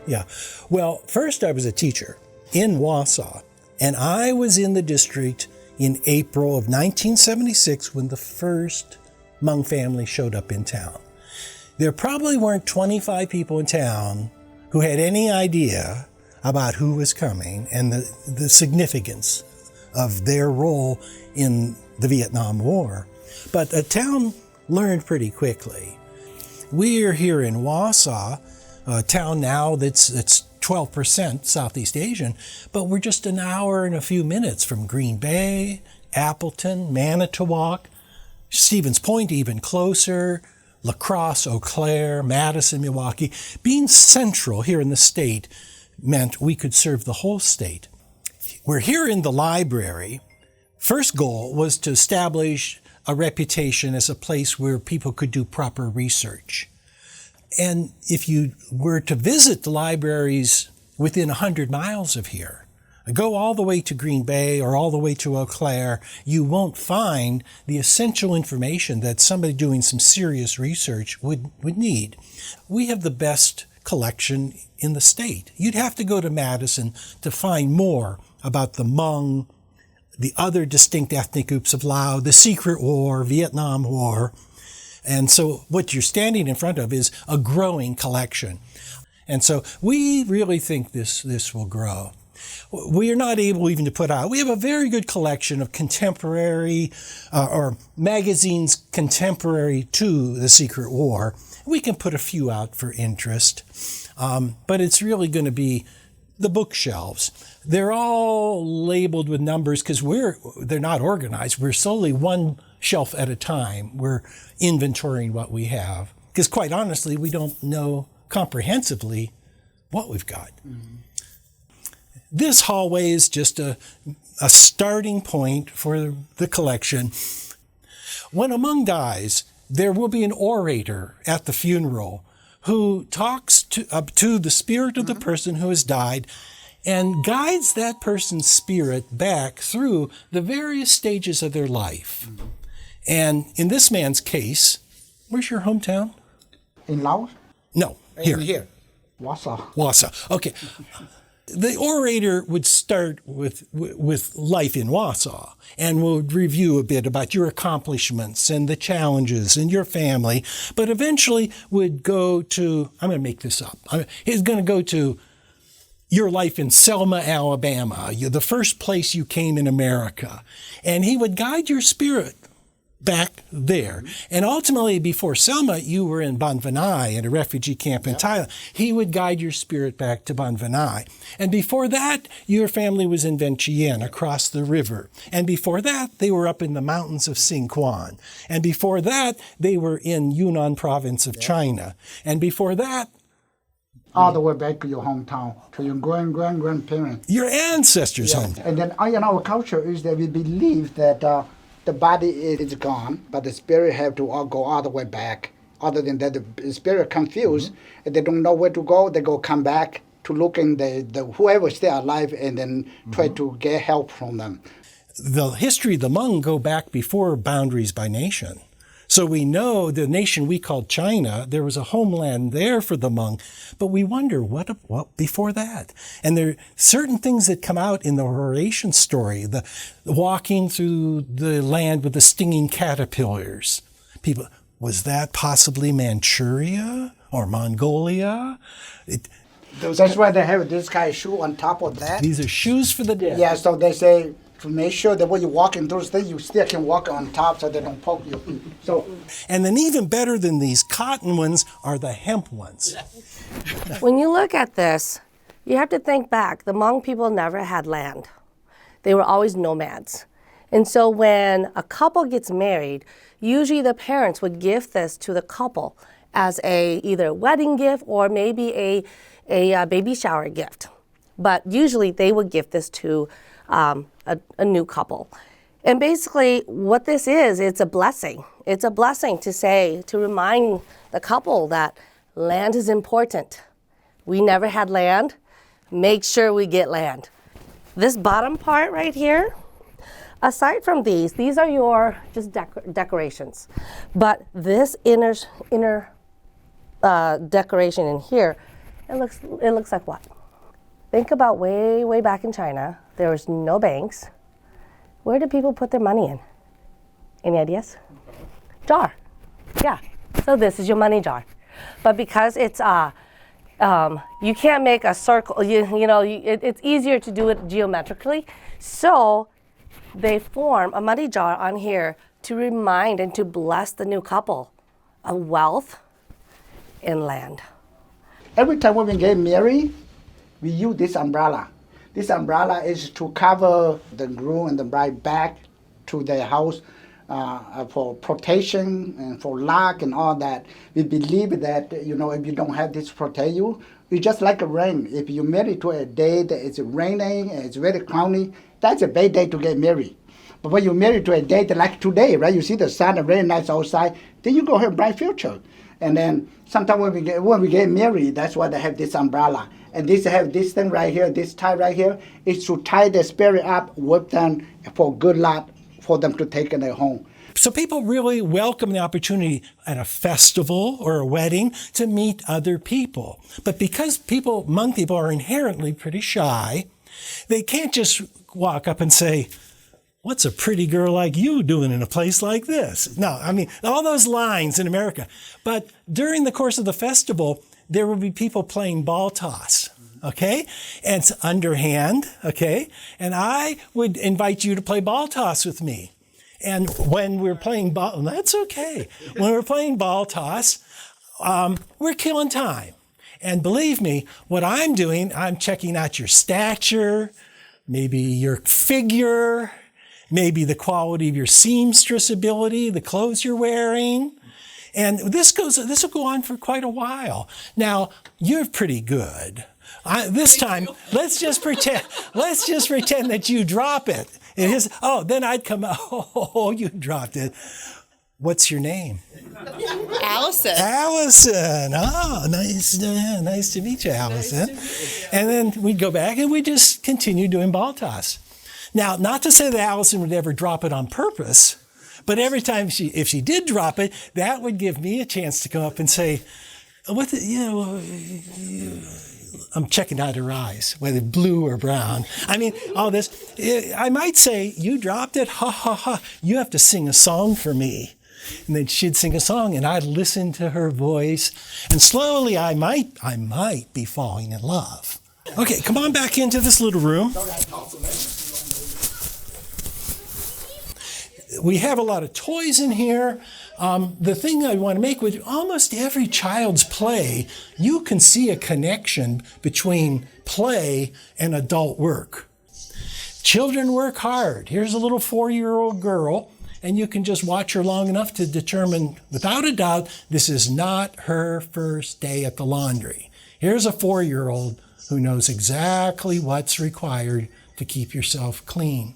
Yeah. Well, first I was a teacher in Wausau, and I was in the district in April of 1976 when the first Hmong family showed up in town. There probably weren't 25 people in town who had any idea about who was coming and the significance of their role in the Vietnam War. But the town learned pretty quickly. We're here in Wausau, a town now that's 12% Southeast Asian, but we're just an hour and a few minutes from Green Bay, Appleton, Manitowoc, Stevens Point even closer, La Crosse, Eau Claire, Madison, Milwaukee. Being central here in the state meant we could serve the whole state. We're here in the library. First goal was to establish a reputation as a place where people could do proper research. And if you were to visit the libraries within 100 miles of here, go all the way to Green Bay or all the way to Eau Claire, you won't find the essential information that somebody doing some serious research would need. We have the best collection in the state. You'd have to go to Madison to find more about the Hmong, the other distinct ethnic groups of Laos, the Secret War, Vietnam War. And so what you're standing in front of is a growing collection. And so we really think this will grow. We are not able even to put out, we have a very good collection of contemporary, or magazines contemporary to the Secret War. We can put a few out for interest, but it's really going to be the bookshelves. They're all labeled with numbers because they're not organized. We're solely one shelf at a time. We're inventorying what we have because quite honestly, we don't know comprehensively what we've got. Mm-hmm. This hallway is just a starting point for the collection. When a Hmong dies, there will be an orator at the funeral who talks to the spirit of the person who has died and guides that person's spirit back through the various stages of their life. Mm-hmm. And in this man's case, where's your hometown? In Laos? No, here. Wausau. Okay. The orator would start with life in Wausau and would review a bit about your accomplishments and the challenges and your family, but eventually would go to, I'm going to make this up, he's going to go to your life in Selma, Alabama, the first place you came in America, and he would guide your spirit back there. And ultimately, before Selma, you were in Ban Vinai at a refugee camp in Thailand. He would guide your spirit back to Ban Vinai. And before that, your family was in Vientiane across the river. And before that, they were up in the mountains of Sinquan. And before that, they were in Yunnan province of China. And before that, all the way back to your hometown, to your grandparents. Your ancestors' home. And then in our culture is that we believe that the body is gone, but the spirit have to go all the way back. Other than that, the spirit confused, and they don't know where to go. They come back to look in the whoever still alive, and then try to get help from them. The history of the Hmong go back before boundaries by nation. So we know the nation we called China, there was a homeland there for the Hmong, but we wonder what before that. And there are certain things that come out in the Horatian story, the walking through the land with the stinging caterpillars. People, was that possibly Manchuria or Mongolia? That's why they have this kind of shoe on top of that. These are shoes for the dead. Yeah, so they say, to make sure that when you're walking through things, you still can walk on top so they don't poke you. And then even better than these cotton ones are the hemp ones. When you look at this, you have to think back. The Hmong people never had land. They were always nomads. And so when a couple gets married, usually the parents would give this to the couple as either a wedding gift or maybe a baby shower gift. But usually they would give this to a new couple. And basically what this is, it's a blessing. It's a blessing to remind the couple that land is important. We never had land. Make sure we get land. This bottom part right here, aside from these are your just decorations. But this inner decoration in here It looks like what? Think about way back in China. There was no banks. Where did people put their money in? Any ideas? Jar. Yeah. So this is your money jar. But because it's you can't make a circle. It's easier to do it geometrically. So they form a money jar on here to remind and to bless the new couple of wealth and land. Every time when we get married, we use this umbrella. This umbrella is to cover the groom and the bride back to their house for protection and for luck and all that. We believe that, if you don't have this to protect you, it's just like a rain. If you marry to a day that it's raining and it's very cloudy, that's a bad day to get married. But when you marry to a day that like today, right? You see the sun and very nice outside, then you go have a bright future. And then sometimes when we get married, that's why they have this umbrella. And this have this thing right here, this tie right here, is to tie the spirit up with them for good luck for them to take in their home. So people really welcome the opportunity at a festival or a wedding to meet other people. But because Hmong people are inherently pretty shy, they can't just walk up and say, "What's a pretty girl like you doing in a place like this?" No, I mean, all those lines in America. But during the course of the festival, there will be people playing ball toss, okay? And it's underhand, okay? And I would invite you to play ball toss with me. And when we're playing ball, that's okay. When we're playing ball toss, we're killing time. And believe me, what I'm doing, I'm checking out your stature, maybe your figure, maybe the quality of your seamstress ability, the clothes you're wearing. And this will go on for quite a while. Now, you're pretty good. This time, let's just pretend that you drop it. Then I'd come out, oh, you dropped it. What's your name? Allison. Allison. Oh, nice to meet you, Allison. And then we'd go back and we'd just continue doing ball toss. Now, not to say that Allison would ever drop it on purpose, but every time if she did drop it, that would give me a chance to come up and say, I'm checking out her eyes, whether blue or brown. I mean, all this. I might say, you dropped it, ha, ha, ha. You have to sing a song for me. And then she'd sing a song, and I'd listen to her voice. And slowly, I might be falling in love. Okay, come on back into this little room. We have a lot of toys in here. The thing I want to make with almost every child's play, you can see a connection between play and adult work. Children work hard. Here's a little 4-year-old girl, and you can just watch her long enough to determine, without a doubt, this is not her first day at the laundry. Here's a 4-year-old who knows exactly what's required to keep yourself clean.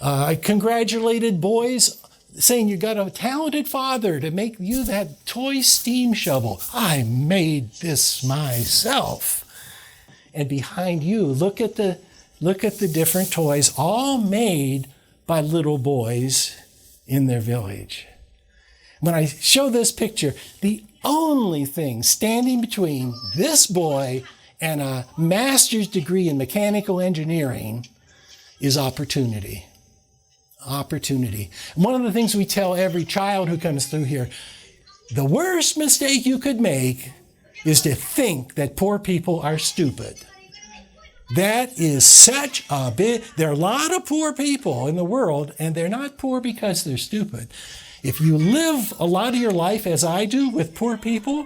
I congratulated boys saying you got a talented father to make you that toy steam shovel. I made this myself. And behind you, look at the different toys, all made by little boys in their village. When I show this picture, the only thing standing between this boy and a master's degree in mechanical engineering is opportunity. Opportunity. One of the things we tell every child who comes through here, the worst mistake you could make is to think that poor people are stupid. That is such a there are a lot of poor people in the world, and they're not poor because they're stupid. If you live a lot of your life, as I do, with poor people,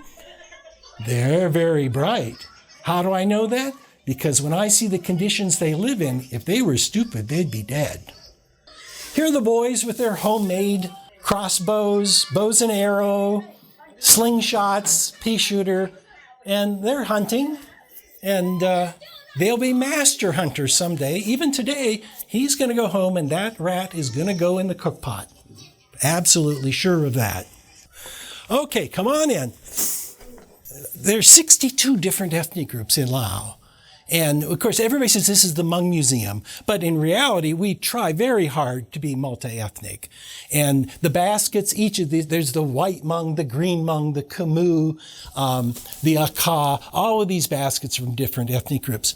they're very bright. How do I know that? Because when I see the conditions they live in, if they were stupid, they'd be dead. Here are the boys with their homemade crossbows, bows and arrow, slingshots, pea shooter, and they're hunting, and they'll be master hunters someday. Even today, he's going to go home, and that rat is going to go in the cook pot. Absolutely sure of that. Okay, come on in. There's 62 different ethnic groups in Laos. And of course, everybody says this is the Hmong Museum, but in reality, we try very hard to be multi-ethnic. And the baskets, each of these, there's the white Hmong, the green Hmong, the Khmu, the Akha, all of these baskets from different ethnic groups.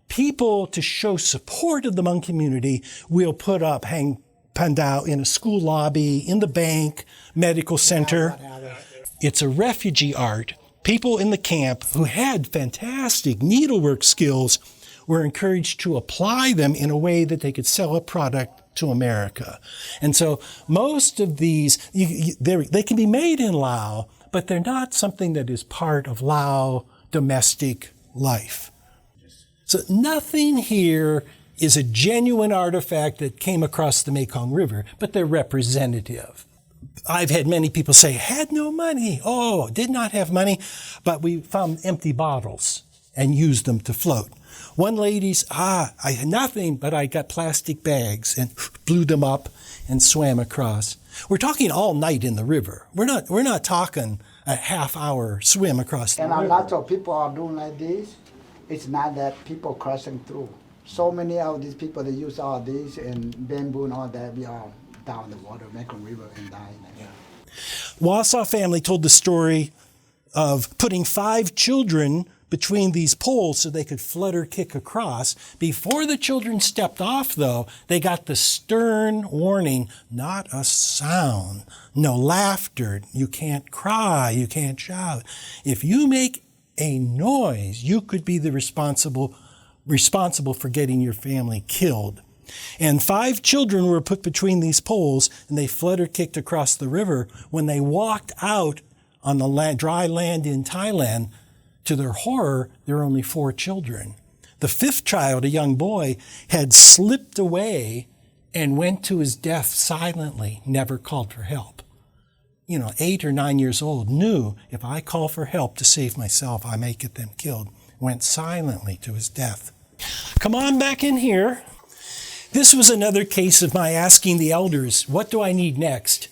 People, to show support of the Hmong community, will put up hang pandao in a school lobby, in the bank, medical center. It's a refugee art. People in the camp who had fantastic needlework skills were encouraged to apply them in a way that they could sell a product to America. And so most of these, they can be made in Laos, but they're not something that is part of Lao domestic life. So nothing here is a genuine artifact that came across the Mekong River, but they're representative. I've had many people say, had no money. Oh, did not have money. But we found empty bottles and used them to float. One lady's, I had nothing, but I got plastic bags and blew them up and swam across. We're talking all night in the river. We're not talking a half-hour swim across the river. And a lot of people are doing like this. It's not that people crossing through. So many of these people, they use all these and bamboo and all that. We are down the water, Mekong River, and dying. Yeah. Wausau family told the story of putting 5 children between these poles so they could flutter kick across. Before the children stepped off, though, they got the stern warning, not a sound, no laughter, you can't cry, you can't shout. If you make a noise, you could be the responsible for getting your family killed. And 5 children were put between these poles, and they flutter-kicked across the river. When they walked out on the dry land in Thailand, to their horror, there were only 4 children. The 5th child, a young boy, had slipped away and went to his death silently, never called for help. 8 or 9 years old, knew if I call for help to save myself, I may get them killed. Went silently to his death. Come on back in here. This was another case of my asking the elders, what do I need next?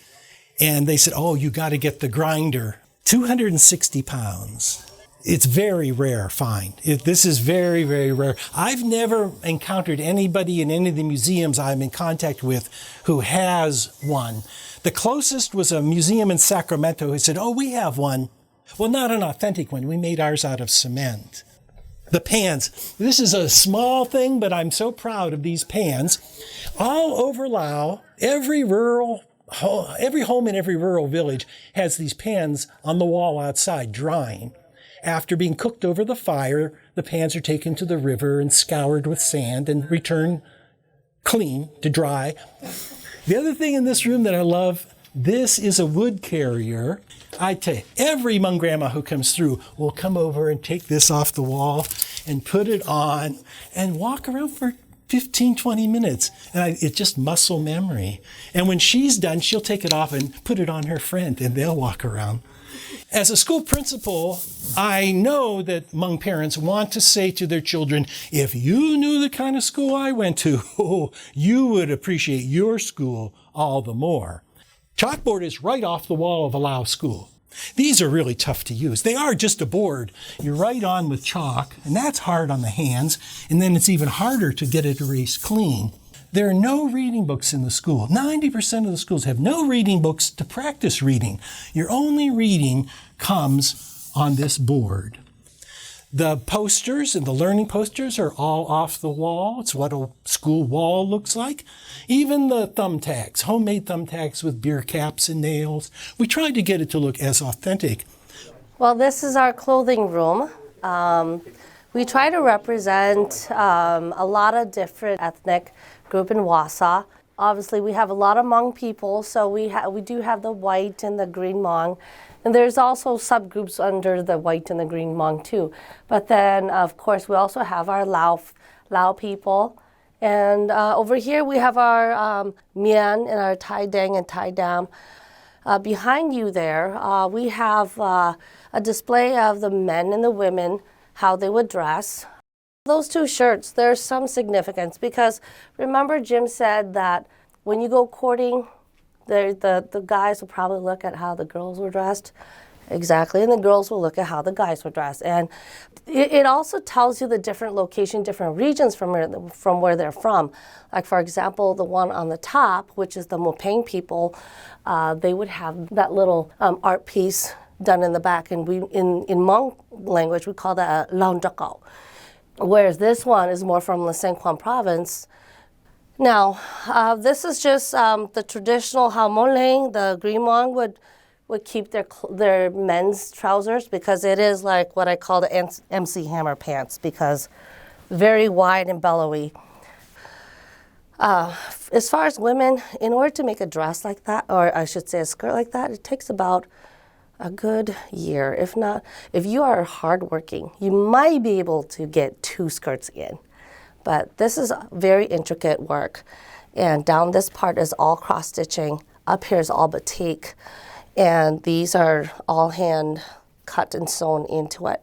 And they said, oh, you got to get the grinder. 260 pounds. It's very rare find. This is very, very rare. I've never encountered anybody in any of the museums I'm in contact with who has one. The closest was a museum in Sacramento who said, oh, we have one. Well, not an authentic one. We made ours out of cement. The pans. This is a small thing, but I'm so proud of these pans. All over Laos, every home in every rural village has these pans on the wall outside drying. After being cooked over the fire, the pans are taken to the river and scoured with sand and returned clean to dry. The other thing in this room that I love, this is a wood carrier. I tell you, every Hmong grandma who comes through will come over and take this off the wall and put it on and walk around for 15, 20 minutes. And it's just muscle memory. And when she's done, she'll take it off and put it on her friend and they'll walk around. As a school principal, I know that Hmong parents want to say to their children, if you knew the kind of school I went to, you would appreciate your school all the more. Chalkboard is right off the wall of a Lao school. These are really tough to use. They are just a board. You write on with chalk, and that's hard on the hands, and then it's even harder to get it erased clean. There are no reading books in the school. 90% of the schools have no reading books to practice reading. Your only reading comes on this board. The posters and the learning posters are all off the wall. It's what a school wall looks like. Even the thumbtacks, homemade thumbtacks with beer caps and nails. We tried to get it to look as authentic. Well, this is our clothing room. We try to represent a lot of different ethnic group in Wausau. Obviously, we have a lot of Hmong people, so we do have the white and the green Hmong. And there's also subgroups under the white and the green Hmong too. But then, of course, we also have our Lao people. And over here we have our Mian and our Tai Dang and Tai Dam. Behind you there, we have a display of the men and the women, how they would dress. Those 2 shirts, there's some significance because remember Jim said that when you go courting, the guys will probably look at how the girls were dressed. Exactly, and the girls will look at how the guys were dressed, and it also tells you the different location, different regions from where they're from. Like for example, the one on the top, which is the Mopeng people, they would have that little art piece done in the back, and we in Hmong language we call that a laundrakao. Whereas this one is more from the Sequan province. Now, this is just the traditional hamoling. The green one would keep their men's trousers because it is like what I call the MC Hammer pants because very wide and bellowy. As far as women, in order to make a dress like that, or I should say a skirt like that, it takes about a good year. If not, if you are hardworking, you might be able to get 2 skirts in. But this is very intricate work. And down this part is all cross stitching. Up here is all batik. And these are all hand cut and sewn into it.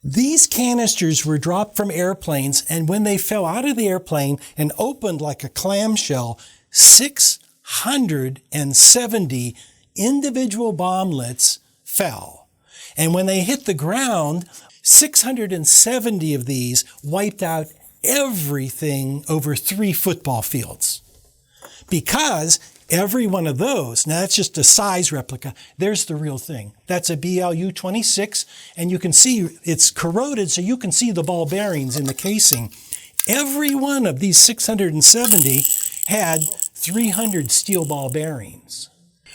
These canisters were dropped from airplanes, and when they fell out of the airplane and opened like a clamshell, 670 individual bomblets fell. And when they hit the ground, 670 of these wiped out everything over 3 football fields. Because every one of those, now that's just a size replica, there's the real thing. That's a BLU-26, and you can see it's corroded, so you can see the ball bearings in the casing. Every one of these 670 had 300 steel ball bearings.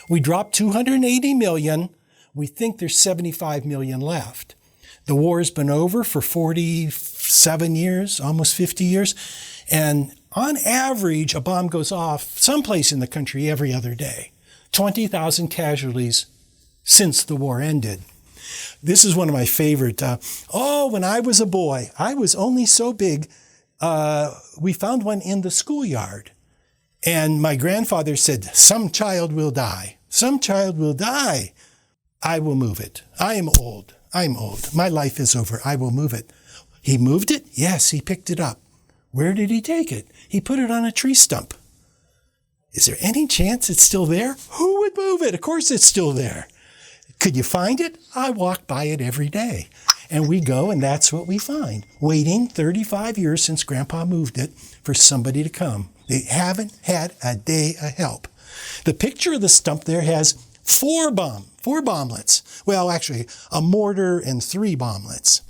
We dropped 280 million. We think there's 75 million left. The war's been over for 47 years, almost 50 years. And on average, a bomb goes off someplace in the country every other day. 20,000 casualties since the war ended. This is one of my favorite. When I was a boy, I was only so big, we found one in the schoolyard. And my grandfather said, some child will die. Some child will die. I will move it. I am old. I'm old. My life is over. I will move it. He moved it? Yes, he picked it up. Where did he take it? He put it on a tree stump. Is there any chance it's still there? Who would move it? Of course it's still there. Could you find it? I walk by it every day. And we go, and that's what we find. Waiting 35 years since Grandpa moved it for somebody to come. They haven't had a day of help. The picture of the stump there has 4 bomblets. Well, actually, a mortar and 3 bomblets.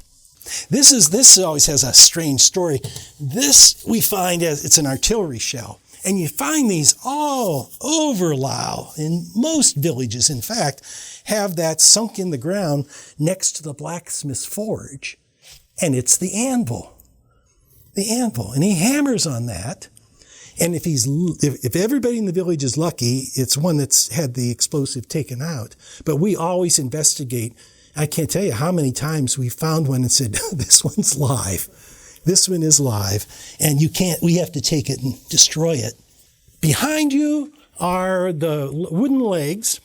This always has a strange story. This we find as it's an artillery shell. And you find these all over Laos. In most villages, in fact, have that sunk in the ground next to the blacksmith's forge. And it's the anvil. The anvil. And he hammers on that. And if everybody in the village is lucky, it's one that's had the explosive taken out. But we always investigate. I can't tell you how many times we found one and said, this one's live. This one is live. And we have to take it and destroy it. Behind you are the wooden legs.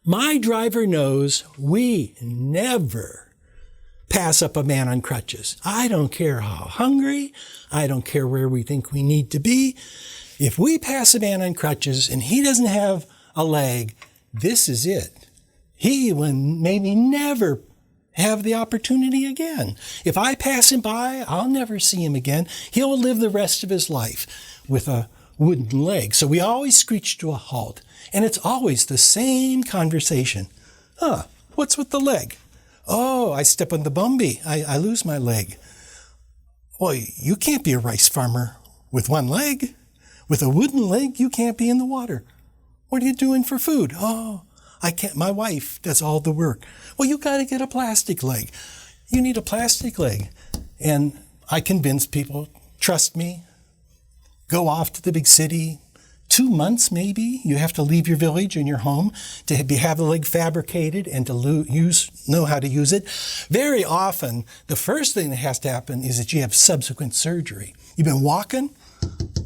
My driver knows we never pass up a man on crutches. I don't care how hungry. I don't care where we think we need to be. If we pass a man on crutches and he doesn't have a leg, this is it. He will maybe never have the opportunity again. If I pass him by, I'll never see him again. He'll live the rest of his life with a wooden leg. So we always screech to a halt. And it's always the same conversation. What's with the leg? Oh, I step on the bumby. I lose my leg. Well, you can't be a rice farmer with one leg. With a wooden leg, you can't be in the water. What are you doing for food? Oh, I can't. My wife does all the work. Well, you got to get a plastic leg. You need a plastic leg. And I convince people, trust me, go off to the big city. 2 months, maybe, you have to leave your village and your home to have the leg fabricated and to know how to use it. Very often, the first thing that has to happen is that you have subsequent surgery. You've been walking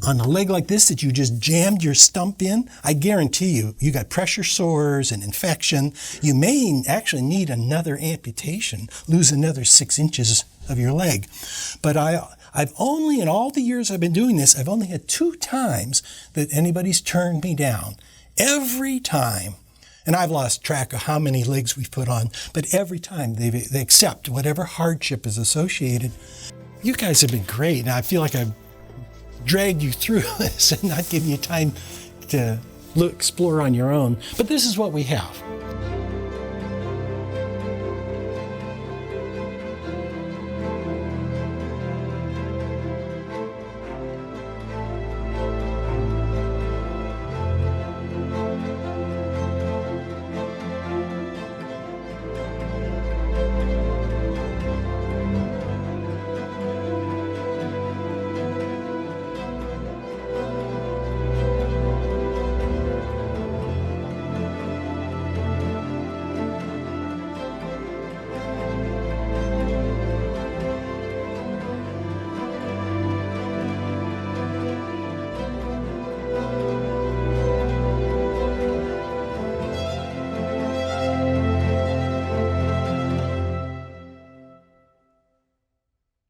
on a leg like this that you just jammed your stump in. I guarantee you got pressure sores and infection. You may actually need another amputation, lose another 6 inches of your leg. But I've only, in all the years I've been doing this, I've only had 2 times that anybody's turned me down. Every time And I've lost track of how many legs we've put on, but every time they accept whatever hardship is associated. You guys have been great, and I feel like I've dragged you through this and not given you time to explore on your own. But this is what we have.